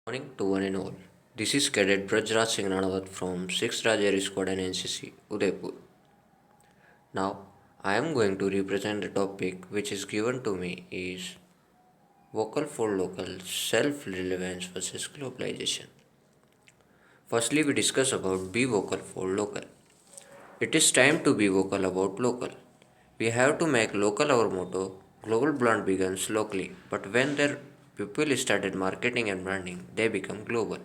Morning to one and all. This is Cadet Brajraj Singh Ranawat from 6th Raj Air Squad and NCC, Udaipur. Now, I am going to represent the topic which is given to me is vocal for local, self-relevance versus globalization. Firstly, we discuss about be vocal for local. It is time to be vocal about local. We have to make local our motto. Global brand begins locally, but when their people started marketing and branding, they become global.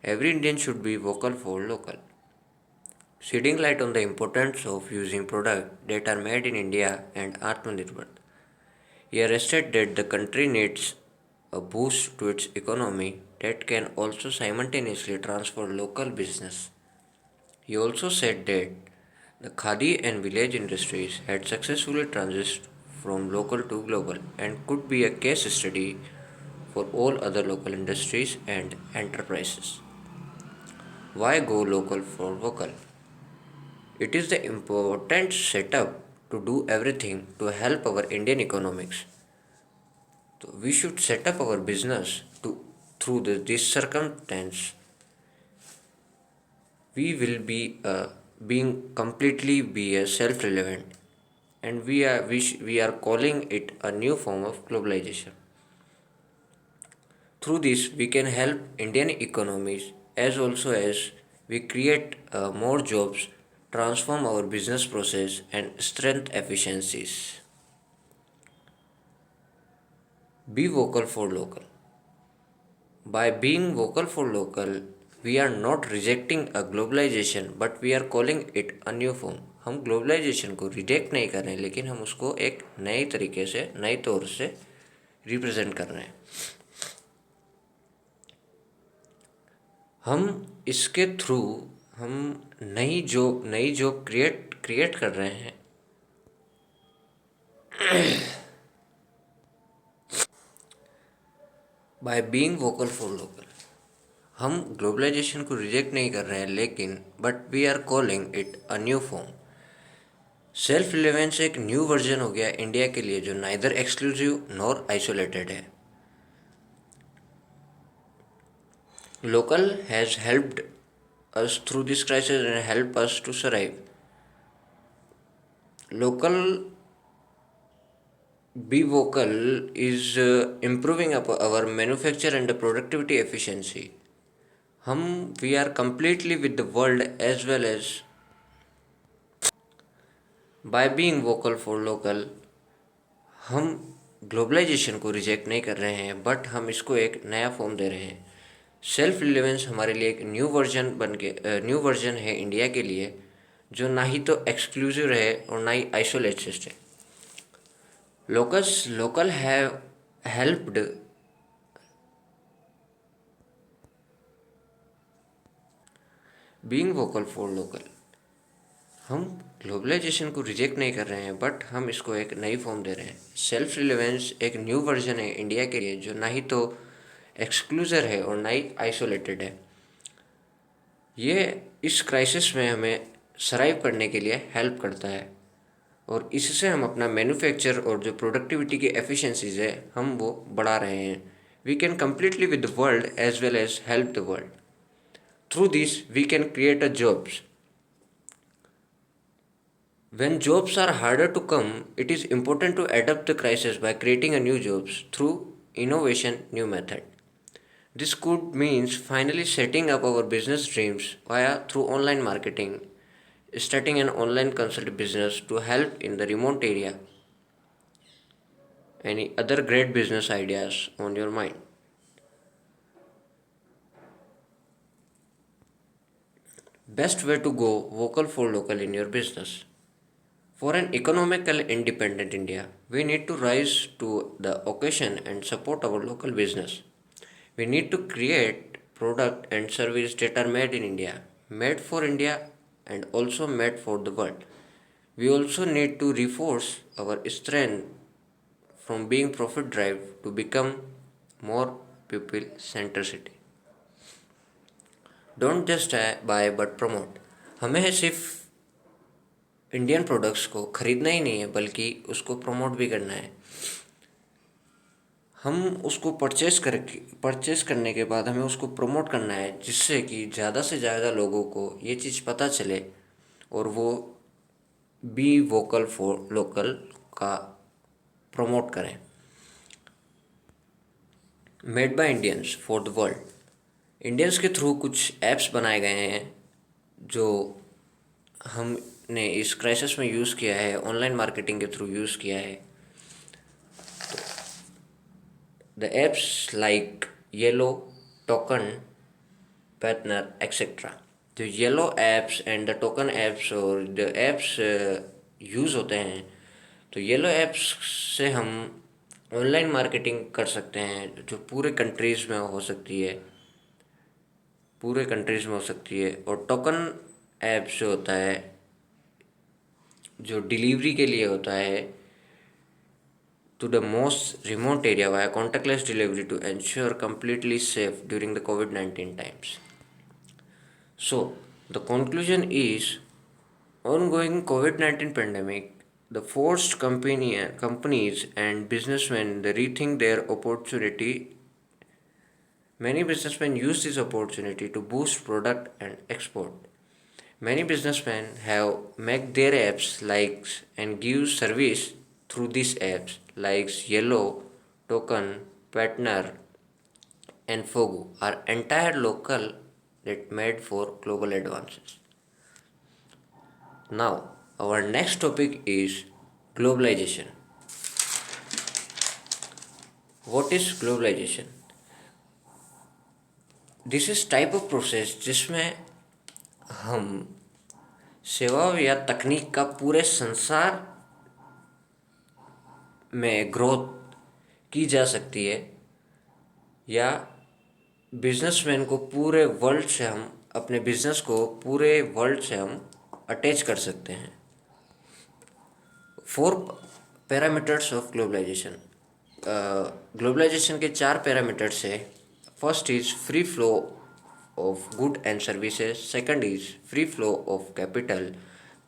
Every Indian should be vocal for local. Shedding light on the importance of using products that are made in India and Atmanirbhar. He rested that the country needs a boost to its economy that can also simultaneously transfer local business. He also said that the khadi and village industries had successfully transitioned from local to global and could be a case study for all other local industries and enterprises. Why go local for vocal? It is the important setup to do everything to help our Indian economics. So we should set up our business to through this circumstance. We will be being completely be self-relevant, and we are calling it a new form of globalization. Through this, we can help Indian economies as also as we create more jobs, transform our business process, and strengthen efficiencies. Be vocal for local. By being vocal for local, we are not rejecting a globalization but we are calling it a new form. हम globalization को reject नहीं कर रहे हैं लेकिन हम उसको एक नए तरीके से नए तौर से रिप्रेजेंट कर रहे हैं. हम इसके थ्रू हम नई जॉब क्रिएट कर रहे हैं. By being vocal for local हम ग्लोबलाइजेशन को रिजेक्ट नहीं कर रहे हैं लेकिन but we are calling it a new form. Self relevance एक न्यू वर्जन हो गया इंडिया के लिए जो नाइदर एक्सक्लूसिव नॉर आइसोलेटेड है. Local has helped us through this crisis and help us to survive. Local be vocal is improving our manufacture and the productivity efficiency. हम we are completely with the world as well as by being vocal for local हम globalization को reject नहीं कर रहे हैं but हम इसको एक नया फॉर्म दे रहे हैं. सेल्फ रिलेवेंस हमारे लिए एक न्यू वर्जन है इंडिया के लिए जो ना ही तो एक्सक्लूसिव रहे और ना ही आइसोलेटेड है. Local have helped being vocal for local. हम ग्लोबलाइजेशन को रिजेक्ट नहीं कर रहे हैं बट हम इसको एक नई फॉर्म दे रहे हैं. सेल्फ रिलेवेंस एक न्यू वर्जन है इंडिया के लिए जो ना ही तो एक्सक्लूसिव है और ना ही आइसोलेटेड है. ये इस क्राइसिस में हमें सर्वाइव करने के लिए हेल्प करता है और इससे हम अपना मैन्युफैक्चर और जो प्रोडक्टिविटी की एफिशिएंसीज है हम वो बढ़ा रहे हैं. We can completely with the world as well as help the world. Through this we can create a jobs. When jobs are harder to come, it is important to adapt the crisis by creating a new jobs through innovation, new method. This could means finally setting up our business dreams via through online marketing, starting an online consult business to help in the remote area. Any other great business ideas on your mind? Best way to go vocal for local in your business. For an economical independent India, we need to rise to the occasion and support our local business. We need to create product and service that are made in India, made for India and also made for the world. We also need to reinforce our strength from being profit drive to become more people centricity. Don't just by but promote. हमें सिर्फ Indian products को ख़रीदना ही नहीं है बल्कि उसको promote भी करना है. हम उसको परचेस करने के बाद हमें उसको प्रमोट करना है, जिससे कि ज़्यादा से ज़्यादा लोगों को ये चीज़ पता चले और वो बी वोकल फॉर लोकल का प्रमोट करें। Made by Indians for the world. Indians के थ्रू कुछ ऐप्स बनाए गए हैं जो हमने इस क्राइसिस में यूज़ किया है, ऑनलाइन मार्केटिंग के थ्रू यूज़ किया है। The apps like yellow, token, partner etcetera. जो yellow apps and the token apps और द एप्स यूज़ होते हैं, तो येलो एप्स से हम ऑनलाइन मार्केटिंग कर सकते हैं जो पूरे कंट्रीज़ में हो सकती है, और टोकन ऐप्स जो होता है, जो डिलीवरी के लिए होता है to the most remote area via contactless delivery to ensure completely safe during the COVID-19 times. So, the conclusion is ongoing COVID-19 pandemic, the forced companies and businessmen to rethink their opportunity. Many businessmen use this opportunity to boost product and export. Many businessmen have make their apps likes and give service through these apps like Yellow, Token, Partner, and Fogo are entire local that made for global advances. Now, our next topic is globalization. What is globalization? This is type of process जिसमें हम सेवा या तकनीक का पूरे संसार में growth की जा सकती है, या बिजनेसमैन को पूरे वर्ल्ड से हम अपने बिजनेस को पूरे वर्ल्ड से हम अटैच कर सकते हैं। 4 पैरामीटर्स ऑफ ग्लोबलाइजेशन। ग्लोबलाइजेशन के 4 पैरामीटर्स है। First is free flow of good and services, second is free flow of capital,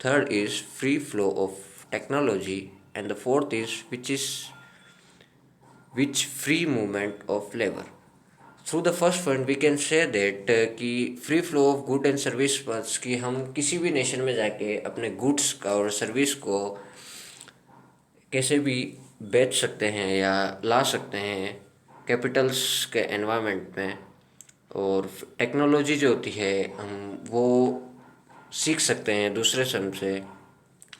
third is free flow of technology, and the fourth is which free movement of labor. Through the first point we can say that कि free flow of good and service बस कि हम किसी भी nation में जाके अपने goods का और सर्विस को कैसे भी बेच सकते हैं या ला सकते हैं कैपिटल्स के एनवायरनमेंट में, और टेक्नोलॉजी जो होती है हम वो सीख सकते हैं दूसरे सन से।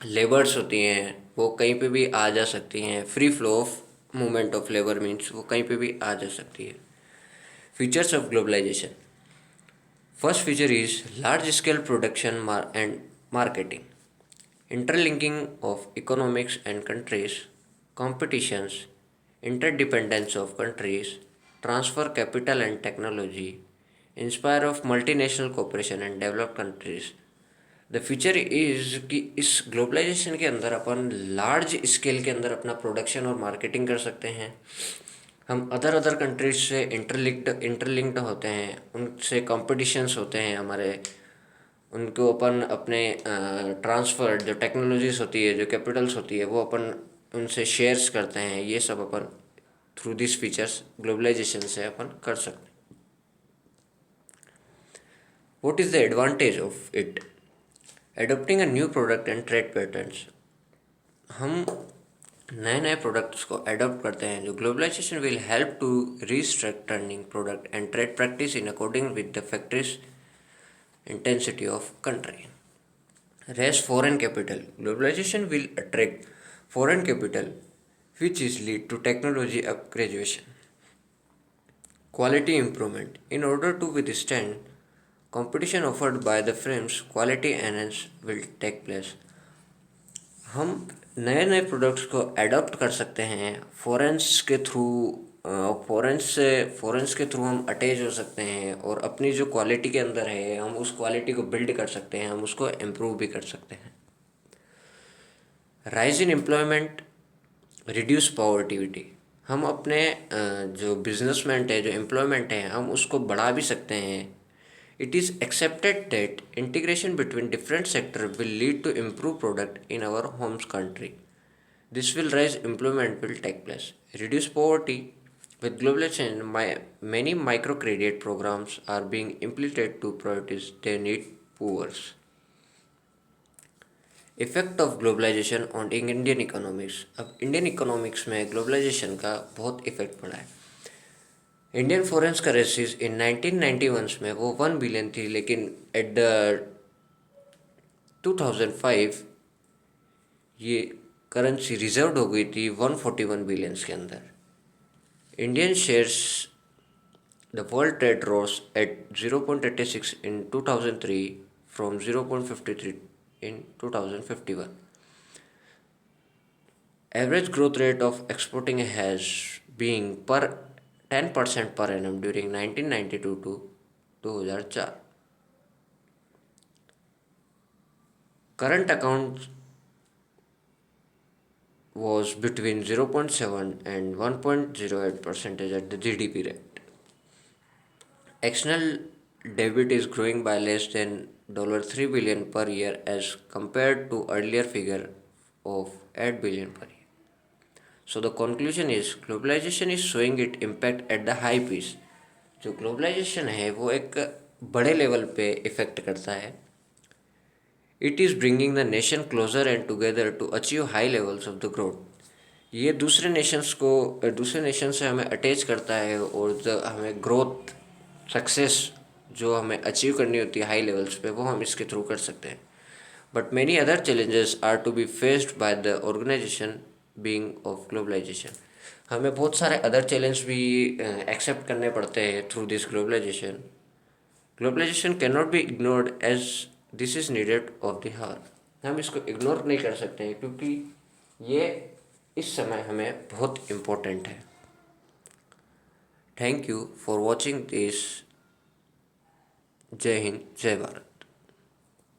लेबर्स होती हैं वो कहीं पे भी आ जा सकती हैं। Free flow of movement of labour means वो कहीं पे भी आ जा सकती है। Features of globalization. First feature is large scale production and marketing, interlinking of economics and countries, competitions, interdependence of countries, transfer capital and technology, inspire of multinational cooperation and developed countries. The future is कि इस globalisation के अंदर अपन large scale के अंदर अपना production और marketing कर सकते हैं। हम अदर कंट्रीज से इंटरलिंक्ड होते हैं, उनसे कॉम्पिटिशन्स होते हैं हमारे, उनको अपन अपने ट्रांसफ़र जो टेक्नोलॉजीज होती है, जो कैपिटल्स होती है, वो अपन उनसे शेयर्स करते हैं। ये सब अपन थ्रू दिस फीचर्स ग्लोबलाइजेशन से अपन कर सकते हैं। What is the advantage of it? Adopting a new product and trade patterns. हम नए प्रोडक्ट्स को एडॉप्ट करते हैं। जो globalization will help to restructuring product and trade practice in according with the factories intensity of country. Raise foreign capital. Globalization will attract foreign capital, which is lead to technology upgradation. Quality improvement. In order to withstand competition offered by the firms, quality enhance will take place. हम नए products को adopt कर सकते हैं फॉरेन्स के through. फॉरेन्स के through हम attach हो सकते हैं और अपनी जो क्वालिटी के अंदर है हम उस क्वालिटी को बिल्ड कर सकते हैं, हम उसको इम्प्रूव भी कर सकते हैं। Rise in employment, reduce poverty. हम अपने जो बिजनेसमेंट है, जो एम्प्लॉयमेंट है, हम उसको बढ़ा भी सकते हैं। It is accepted that integration between different sectors will lead to improved product in our home country. This will raise employment will take place, reduce poverty, With globalization, many microcredit programs are being implemented to prioritize their need poor. Effect of globalization on Indian economics. अब Indian economics में globalization का बहुत effect पड़ा है। Indian foreign currencies इन 1991 में वो 1 billion थी, लेकिन एट द 2005 ये करेंसी रिजर्व हो गई थी 141 बिलियंस के अंदर। Indian shares the world trade rose at 0.86 in 2003 from 0.53 in 2051. Average growth rate of exporting has been per 10% per annum during 1992 to 2004. Current account was between 0.7 and 1.08 percentage at the GDP rate. External debit is growing by less than $3 billion per year as compared to earlier figure of 8 billion per year. So the conclusion is globalization is showing its impact at the high pace. जो globalization है वो एक बड़े level पे effect करता है। It is bringing the nation closer and together to achieve high levels of the growth. ये दूसरे नेशन से हमें अटैच करता है और हमें ग्रोथ सक्सेस जो हमें अचीव करनी होती है हाई लेवल्स पे वो हम इसके थ्रू कर सकते हैं। But many other challenges are to be faced by the organization being of globalization. हमें बहुत सारे अदर चैलेंज भी एक्सेप्ट करने पड़ते हैं through this globalization. Globalization can not be ignored as this is needed of the hour. हम इसको ignore नहीं कर सकते हैं क्योंकि ये इस समय हमें बहुत इम्पोर्टेंट है। Thank you for watching this. जय हिंद, जय भारत।